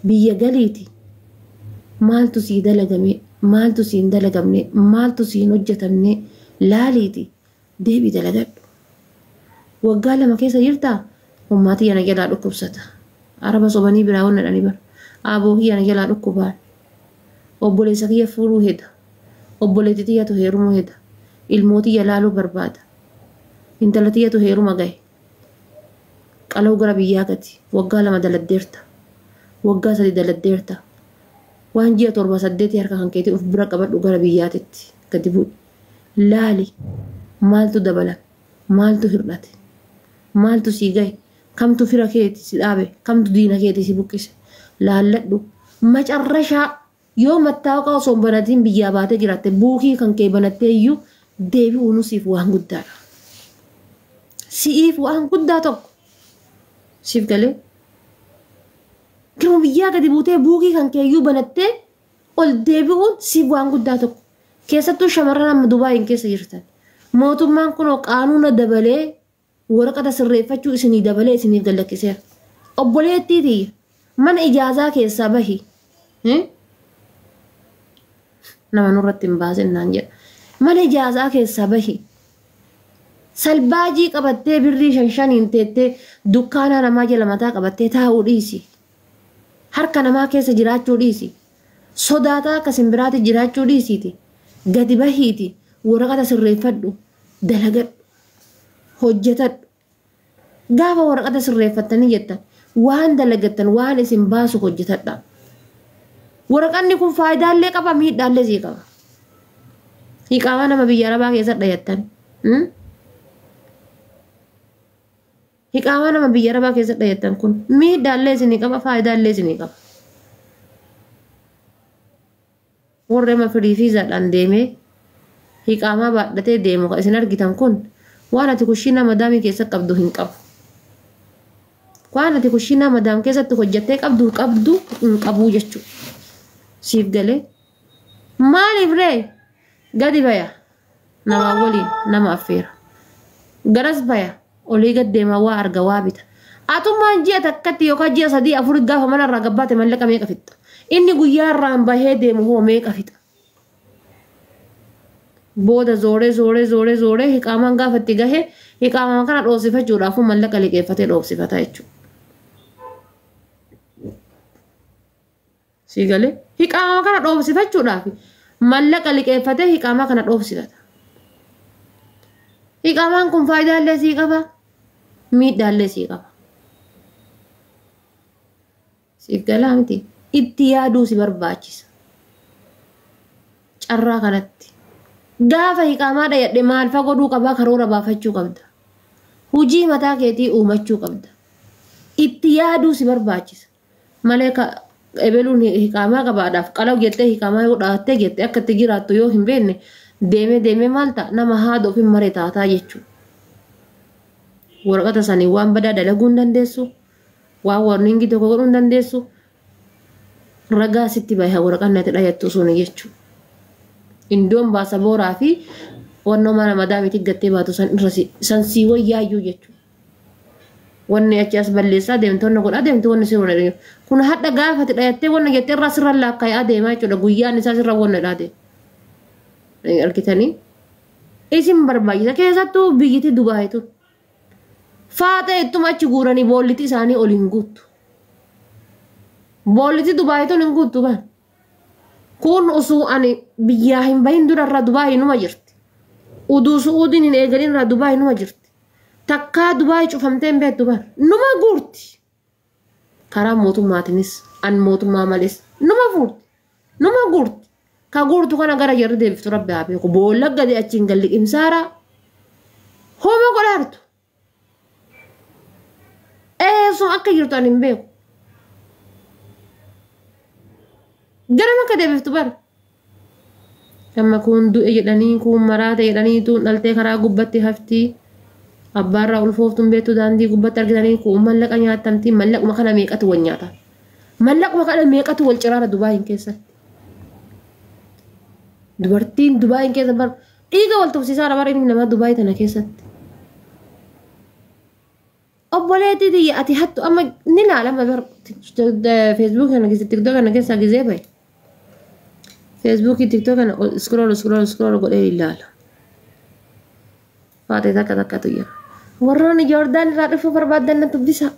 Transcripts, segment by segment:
biyya galiiti maaltu sii dalagame maaltu sii hin dalagamne maaltu sii hin hojjetamne laaliiti deebii dalagadhu waggaa lama keessa jirtaa ummati yana jalaa dhukkubsata araba sobanii biraa wanna dhani bar aboo yana jalaa dhukkubaan obboleessa kiyya fuudhuu heda obboleetti tiyyatu heerumuu heda ilmooti yalaaluu barbaada intala tiyyatu heeruma gahe qalau gara biyyaa gati waggaa lama daladdeerta waggaa sadi daladdeerta waan ji'a 7-8 harka kan keetii uf bira qabadhu gara biyyaatitti gadi bu'i laali maaltu dabala maaltu hir'ate maaltu sii gahe kamtu fira keeti si dhaabe kamtu diina keeti si buqqise laalladhu macarrashaa yoo mattaawqa osoo hin banatiin biyyaa baatee jiraatte buukii kan kee banattee iyyuu deebi'uu nusiif waan guddaadha si'iif waan guddaa tokko siif galee Kau biyya gadi buutee buukii kan keeyyuu banattee ol deebi'uun siif waan guddaa tokko keessattuu shamarran amma Dubaayin keessa jirtan mootummaan kun qaanuuna dabalee waraqata sirreeffachuu isinii dabalee isiniif gallakkiseera obboleettii tiyya mana ijaazaa keessaa bahi nama nurratti hin baasennaan jedha mana ijaazaa keessaa bahi salbaajii qabattee birrii 5 teettee dukkaana namaa jala mataa qabattee taa'uu dhiisi harka namaa keessa jiraachuu dhiisi sodaataa akka simbiraatti jiraachuu dhiisiiti gadi bahiiti waraqata sirreeffadhu dalagadhu hojjetadhu gaafa waraqata sirreeffattanii jettan waan dalagattan waan isin baasu hojjetadha waraqanni kun faayidaalee qaba miidhaallee sii qaba hiiqaama nama biyya arabaa keessa dhayattan hiiqaama nama biyya arabaa keessa dhayattan kun miidhaallee isinii qaba faayidaalee isinii qaba warra ma firii fiizaadhaan deemee hiiqaamaa baadhatee deemu kan isin argitan kun waan ati kushiinaa madaamii keessa qabdu hin qabu waan ati kushiinaa madaam keessatti hojjettee qabdu hin qabu jechuudha siif galee maaliif ree gadi baya nama waliin nama affeera garas baya olii gad deemaa waa arga waa bita atummaan ji'a takkatti yookaan ji'a 3-4 gaafa mana irraa gabbaate mallaqa meeqa fixa inni guyyaa irraan bahee deemu hoo meeqa fixa booda zooree hiiqaamaan gaafatti gahee hiiqaamaan kana dhoofsifachuudhaaf mallaqa liqeeffatee dhoofsifata jechuudha. Siigalee hiiqaamaa kana dhoofsifachuudhaaf mallaqa liqeeffatee hiiqaamaa kana dhoofsifata. Hiiqaamaan kun faayidaalee sii qaba miidhaallee sii qaba. Siigalaa miti itti yaaduu si barbaachisa. Carraa kanatti. Gaafa hiiqaamaa dhayadhe maal fa'a godhuu qabaa karoora baafachuu qabda. Hujii mataa keetii uumachuu qabda. Itti yaaduu si barbaachisa. Malee ebeluun hiiqaamaa qabaadhaaf qalau jettee hiiqaamaa yoo dhaattee jettee akka itti jiraattu yoo hin beekne deemee maal ta'a nama haadha ofin maree taataa jechuudha. Waraqata sanii waan badaa dalaguu hin dandeessu. Waan warniingi tokko godhuu hin dandeessu. Ragaa sitti baay'ee waraqaan natti dhayattu suni jechuudha. Indoon baasa booraa fi wannoo mana madaamiitti gattee baatu san sii wayyaayyuu jechuudha. Wanni achi as balleessaa deemtoonni godhaa deemtu wanni sirra deemu. Kun hadda gaafate dhayattee wanna jettee irraa sirra laakkaa'ee adeemaa jechuudha. Guyyaan isaa sirra wanna dhaate. Argitanii? Isin barbaachisa keessattuu biyyatti Dubaayitu. Faata ittuma achi guuranii boolliti isaanii ol hin guuttu. Boolliti Dubaayituun hin guuttu baan. Kun osoo ani biyyaa hin bahin durarraa Dubaayii numa jirti. Uduu su'uudiin hin eegalin irraa Dubaayii numa jirti. Takkaa Dubaayii cufamtee hin beektu baan. Numa guurti. Karaa mootummaatiinis an mootummaa malees numa fuurti. Numa guurti. Ka guurtu kana gara jarri deebiftu rabbi haa beeku. Boolla gadi achiin galli qimsaaraa. Hooma godhaartu. Sun akka jirtu an hin beeku. Gara makka deebiftu bara. Amma kun du'e jedhanii kun maraate jedhanii tuun dhaltee karaa gubbatti haftii. Abbaarraa ulfooftuun beektu daandii gubbatti argitanii kun mallaqa nyaatamtii mallaquma kana meeqatu wal nyaata. Mallaquma kana meeqatu wal ciraara Dubaayin keessatti. Dubartiin Dubaayin keessa bara dhiiga wal tufsiisaa bara inni nama Dubaayii tana keessatti. obboleetti diyya ati hattu amma ni laalama bar Facebook kana keessa TikTok kana keessa gizee bahe Facebook TikTok kana scroll godhee ilaala faatee takka tuyya warroonni Joordaan irraa dhufuu barbaadan na dubbisa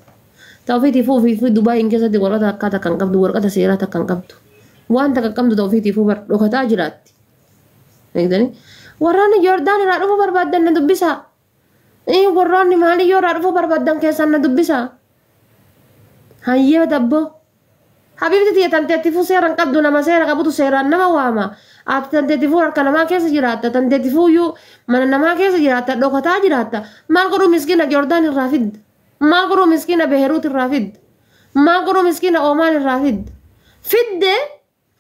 ta'uufiitiifuu fi Dubaayin keessatti warqata akkaataa kan qabdu warqata seeraa takka kan qabdu waan takka qabdu ta'uufiitiifuu bar dhokataa jiraatti eegdanii warroonni Joordaan irraa dhufuu barbaadan na dubbisa warroonni maaliyyoo irraa dhufuu barbaadan keessan na dubbisa hayyee dabbo habibti tiyya tanteettifuu seeraan qabdu nama seera qabutu seeraan nama waama ati tanteettifuu harka namaa keessa jiraatta tanteettifuuyyuu mana namaa keessa jiraatta dhokataa jiraatta maal godhuu miskiina Joordaan irraa fidda maal godhuu miskiina Beheruut irraa fidda maal godhuu miskiina Oomaan irraa fidde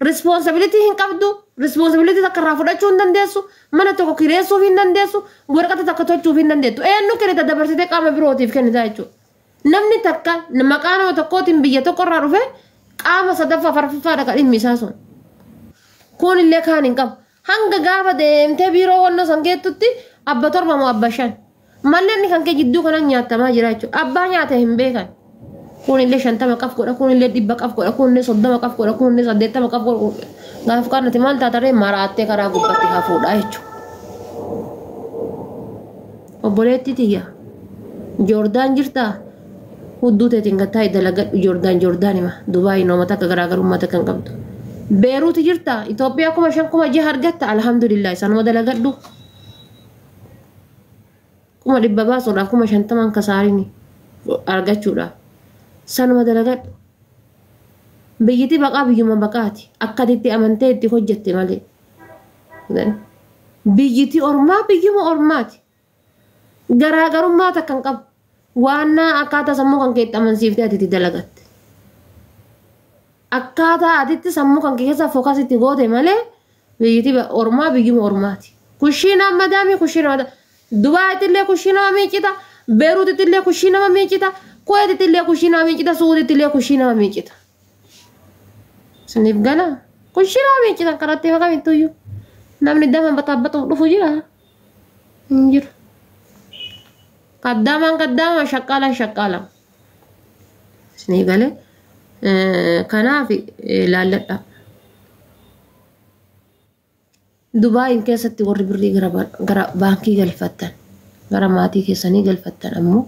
responsibility hin qabdu responsibility takka irraa fudhachuu hin dandeessu mana tokko kireessuuf hin dandeessu waraqata takka tolchuuf hin dandeettu eenyu kennita dabarsitee qaama birootiif kennita jechuudha namni takka maqaa nama tokkootiin biyya tokko irraa dhufe qaama sadaffaa farfaffaa dhaqa dhimmi isaa sun kun illee kaan hin qabu hanga gaafa deemtee biiroo wannoo san geettutti abba torba moo abba shan malleen kan kee jidduu kanan nyaatamaa jira jechuudha abbaa nyaate hin beekan kun illee 50 qaf godha kun illee 100 qaf godha kun illee 30 qaf godha kun illee 80 qaf godha gaaf kaanati maal taataree maraattee karaa gubbaatti hafuudha jechuudha obboleetti tiyya Joordaan jirtaa hudduu teetiin gattaa dalagadhu Joordaan hima Dubaay nooma takka garaagarummaa takka hin qabdu Beeruut jirtaa Itoophiyaa 5,000 argatta alhamdulillah sanuma dalagadhu 100 baasuudhaaf 50 kasaarini argachuudhaaf sanuma dalagadhu biyyiti baqaa biyyuma baqaati akkatitti amantee itti hojjette malee biyyiti ormaa biyyuma ormaati garaagarummaa takka hin qabu waanna akkaataa sammuu kan keetti amansiiftee ati dalagatte akkaataa atitti sammuu kan keessa fookasitti goote malee biyyiti ormaa biyyuma ormaati kushiina madaami kushiina Dubaayitillee kushiina miicita Beeruutitillee kushiina miicita Kuwaititillee kushiina miicita Suuditillee kushiina miicita siniif gala kushiina miicita karattee maqamittuyyuu namni dama batabbatuuf dhufu jira hin jiru kaddaama shaqqaala siniif gale kanaaf laalladha Dubaayin keessatti warri birrii gara baankii galfattan gara maatii keessanii galfattan ammoo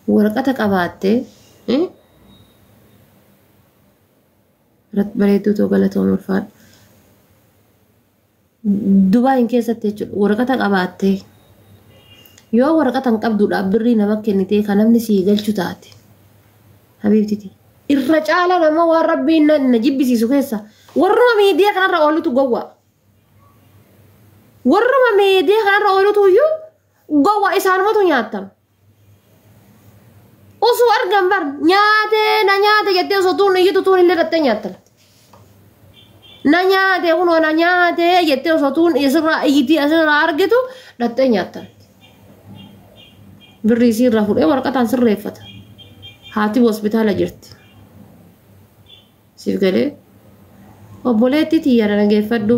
waraqata qabaattee bareedduu galatoon ulfaadha Dubaayin keessatti jechuudha waraqata qabaattee yoo waraqata hin qabduudhaaf birrii nama kennitee kan namni sii galchu taate habiibtiti irra caala nama waan rabbiin na jibbisiisu keessa warruma miidiyaa kanarra oolutu gowwaa warruma miidiyaa kanarra oolutu iyyuu gowwaa isaanumatu nyaatama osoo argan bar nyaate jettee osoo tuun iyyitu tuun illee dhattee nyaattala na nyaate jettee osoo tuun isirraa iyyitii asirraa argitu dhattee nyaattala birrii isiirraa fudhee waraqataan sirreeffata haati hospitaala jirti siif galee obboleetti tiyyaadha dhageeffadhu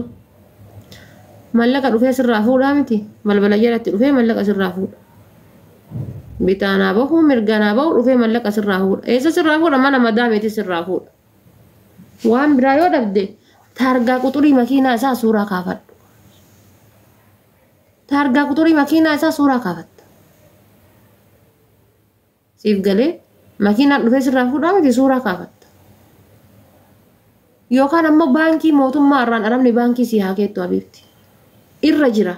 mallaqa dhufee sirraa fuudhaa miti balbala jalatti dhufee mallaqa sirraa fuudha bitaanaa bahu mirganaa bahu dhufee mallaqa sirraa fuudha eessa sirraa fuudha mana madaameeti sirraa fuudha waan biraa yoo dhabde taargaa quxurii makiinaa isaa suuraa kaafadhu taargaa quxurii makiinaa isaa suuraa kaafatta siif galee makiinaan dhufee sirraa fuudhaa miti suuraa kaafatta yookaan ammoo baankii mootummaa irraan arabni baankii si haa keettu habiibti irra jira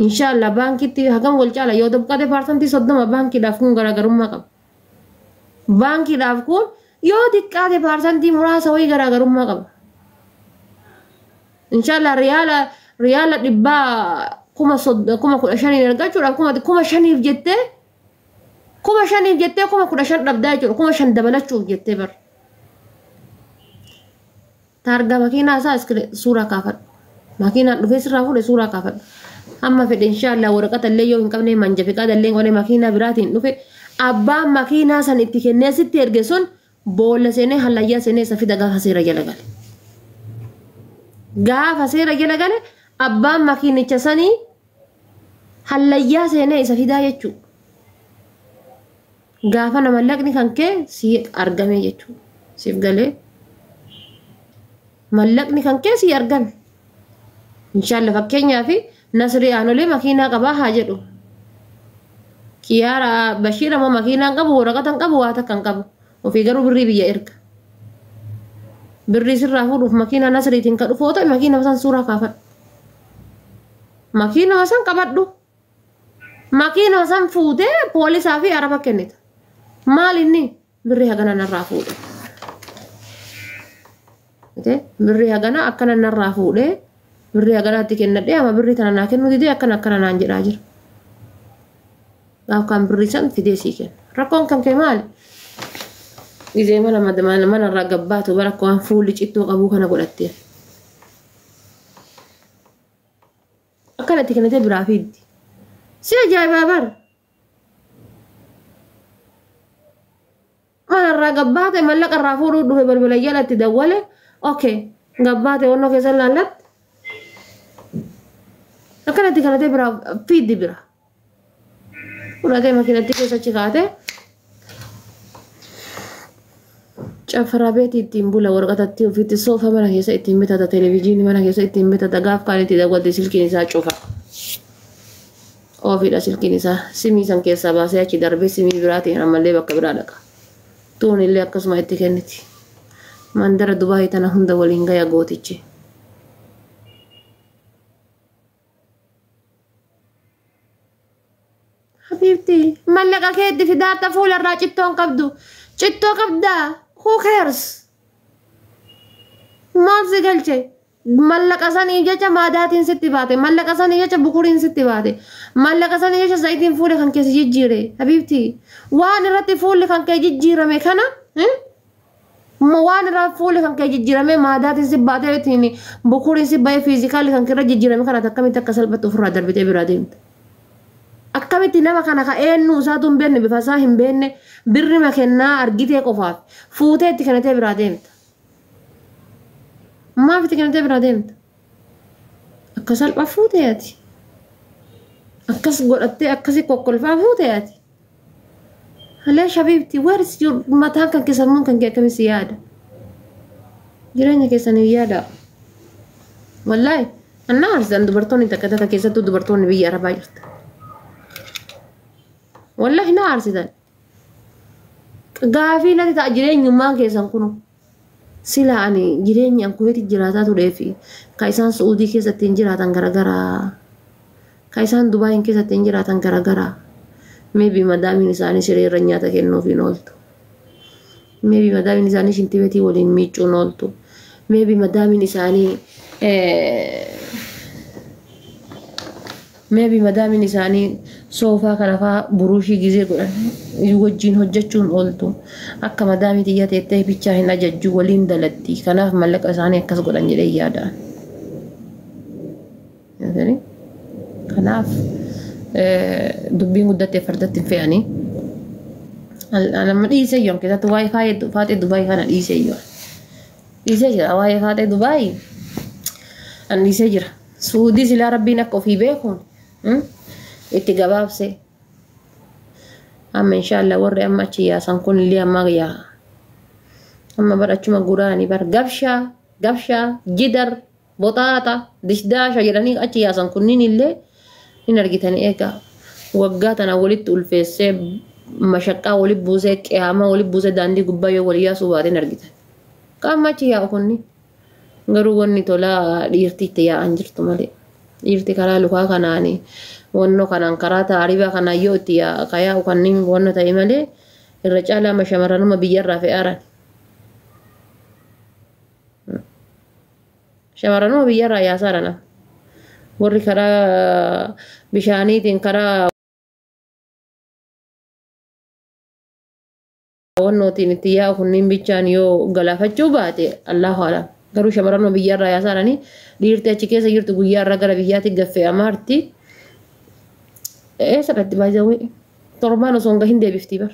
inshallah baankitti hagam wal caala yoo dabqate parsantii 30 baankiidhaaf kun garaagarummaa qaba baankiidhaaf kun yoo diqqaate parsantii muraasa wayii garaagarummaa qaba inshallah riyaala dhibbaa 15,000 argachuudhaaf 5,000 jettee 15,000 dhabdaa jechuudha 5,000 dabalachuuf jettee bar taargaa makiinaa isaa suuraa kaafadhu makiinaan dhufee sirraa fuudhe suuraa kaafadhu amma fedhe inshallah waraqata illee yoo hin qabne manja fiqaada illee qone makiinaa biraatiin dhufe abbaan makiinaa san itti kennee sitti erge sun boolla seenee hallayyaa seenee isa fida gaafa seera jala gale abbaan makiinicha sanii hallayyaa seenee isa fidaa jechuudha gaafa nama mallaqni kan kee si argame jechuudha siif galee mallaqni kan kee si argame inshallah fakkeenyaaf nasri aanolee makiinaa qabaa haa jedhu kiyaara bashiira moo makiinaan qabu waraqatan qabu waa takkan qabu ofii garuu birrii biyya erga birrii sirraa fuudhuuf makiinaa nasriitiin ka dhufoo ta'e makiinaa san suuraa kaafadhu makiinaa san qabadhu makiinaa san fuutee poolisaa fi araba kennita maal inni birrii hagana narraa fuudhe birrii hagana akkana narraa fuudhe birrii haganaatti kennadhee ama birrii tana naa kennu didee akkana naan jedhaa jira kan birrii san fidee sii kenna rakkoon kan kee maali gizee mana irraa gabbaatu bara waan fuulli cittoo qabuu kana godhattee akkanatti kennatee biraa fiddi si ajaa'ibaa bara mana irraa gabbaate mallaqa irraa fuudhuu dhufe balbala jalatti dawwale okay gabbaate wannoo keessa laallatti akkanatti kennatee biraa fiddi biraa fudhatee makiinatti keessa cikaate cafara beeti ittiin bula warqatatti ofitti soofa mana keessa ittiin bitata televiziyoonii mana keessa ittiin bitata gaaf kaanitti dawwalte silkiin isaa cufa ofiidha silkiin isaa simii san keessaa baasee achi darbee simii biraatiin ammallee bakka biraa dhaqa tuun illee akkasuma itti kenniti mandara Dubaayii tana hunda waliin gaya gootichi Habibti, mallaqa keetti fidaata fuularraa cittoon qabdu. Cittoo qabdaa. Who cares? Maal si galche? Mallaqa sanii jecha maadaatiin sitti baate. Mallaqa sanii jecha bukuriin sitti baate. Mallaqa sanii jecha zayitiin fuula kan keessa jijjiire. Habibti, waan irratti fuulli kan kee jijjiirame kana waan irratti fuulli kan kee jijjiirame maadaatiin si baatee ittiin bukuriin si bahee fiizikaalli kan keerra jijjiirame kana akkamitti akka salphatti ofirraa darbitee biraa deemte. akkamitti nama kana ka eenyu isaatu hin beekne bifa isaa hin beekne birri makennaa argitee qofaaf fuutee itti kanatee biraa deemta. Maaf itti kanatee biraa deemta? Akka salphaa fuutee ati. Akkas godhattee akkasi kokkolfaa fuutee ati. Halee Habibti, where is your mataan kan keessa mun kan kee akkamitti yaada? Jireenya keessanii yaada. Wallahi, annaa arsisan dubartoonni takka takka keessattuu dubartoonni biyya Arabaa jirta. والله نار سيدان قافي نتي تاجرين يومان كيسان كنو سلا اني جيرين ان كويت جراتات ودفي كايسان سعودي كيساتين جراتان غرغرا كايسان دبي كيساتين جراتان غرغرا maybe madami nisani siree ranyata kenno fi noltu maybe madami nisani shintibeeti wolin miicu noltu maybe madami nisani maybe madami nisani sofa kanafa burushi gize godhan wajjin hojjechuun ooltu akka madami tiyya teettee bichaa hin ajajju waliin dalatti kanaaf mallaqa isaanii akkas godhan jedhee yaadaan kanaaf dubbiin guddattee fardatti hin fe'anii nama dhiisee yoon keessatti waa'ee faatee Dubaayii kana dhiisee jira waa'ee faatee Dubaayii an dhiisee jira Suudii silaa rabbiin akka ofii beekuun itti gabaabse amma inshallah warri amma achi yaasan kun illee amma yaa amma barachuma guraanii bar gabshaa jidar boxaata dishdaasha jedhanii achi yaasan kunniin illee hin argitanii egaa waggaa tana walitti ulfeessee mashaqqaa walitti buusee qiyaama walitti buusee daandii gubbaa yoo walii yaasuu baatee argitan qaama achi yaa'u kunni garuu wanni tolaa dhiirtii itti yaa'an jirtu malee dhiirti karaa lukaa kanaanii wanno kanaan karaa taaribaa kanaa yoo itti yaa'u kanneen wanno ta'e malee irra caalaa shamarranuma biyyarraa fe'aaran shamarranuma biyyarraa yaasaaran warri karaa bishaaniitiin karaa wannootiin itti yaa'u kunniin bichaan yoo galaafachuu baate Allahu a'lam garuu shamarranuma biyyarraa yaasaaranii dhiirti achi keessa jirtu guyyaarra gara biyyaatti gaffe'amaa jirti eessatti baay'ee torbaan osoo hin gahin deebifti bar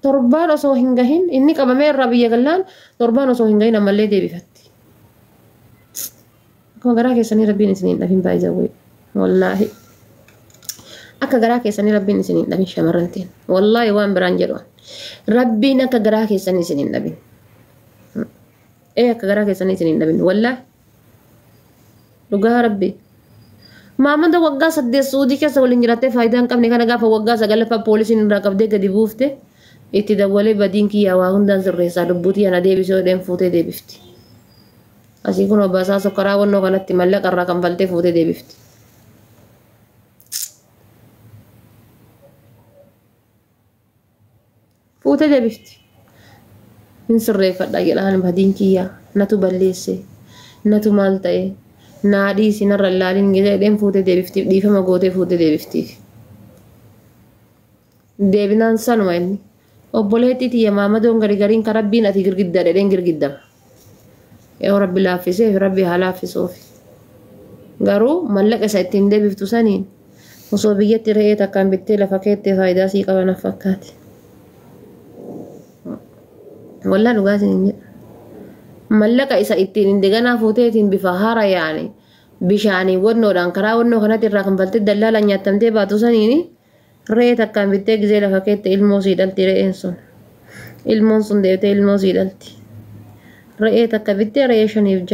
torbaan osoo hin gahin inni qabamee irraa biyya gallaan torbaan osoo hin gahin ammallee deebifatti akkuma garaa keessanii rabbiin isiniin dhafin baay'ee wallaahi akka garaa keessanii rabbiin isin hin dhabin shamarrantiin wallaahi waan biraan jedhu rabbiin akka garaa keessanii isin hin dhabin akka garaa keessanii isin hin dhabin wallaahi dhugaa rabbi maamada waggaa 8 suudii keessa waliin jiraatee faayidaa hin qabne kana gaafa waggaa 9 poolisiin irraa qabdee gadi buufte itti dawwalee badiin kiyyaa waa hundaan sirreessaa lubbuutii ana deebisee odeen fuutee deebifti asii kun obbaasaa sokkaraa wannoo kanatti mallaqa irraa kan faltee fuutee deebifti. Fuutee deebifti. Hin sirreeffadha jedhaan badiin kiyyaa natu balleesse natu maal ta'e naadhii sinarra ilaalin jedheen fuutee deebiftiif dhiifama gootee fuutee deebiftiif. Deebinaan sanuma inni obboleettii tiyya maamadoon garigariin ka rabbiin ati girgiddaa dhedheen girgiddama. Yoo rabbi laaffisee rabbi haa laaffisuuf. Garuu mallaqa isa ittiin deebiftu saniin osoo biyyatti re'ee takkaan bittee lafa keettee faayidaa sii qaban fakkaate. Wallah dhugaa isin jedha. Mallaqa isa ittiin indeganaa fuuteetiin bifa haara yaane bishaanii wannoodhaan karaa wannoo kanatti irraa kan faltee dallaalaan nyaatamtee baatu saniini re'ee takkaan bittee gizee lafa keettee ilmoo sii dhalti re'een sun. Ilmoon sun deebitee ilmoo sii dhalti. Re'ee takka bittee re'ee shaniif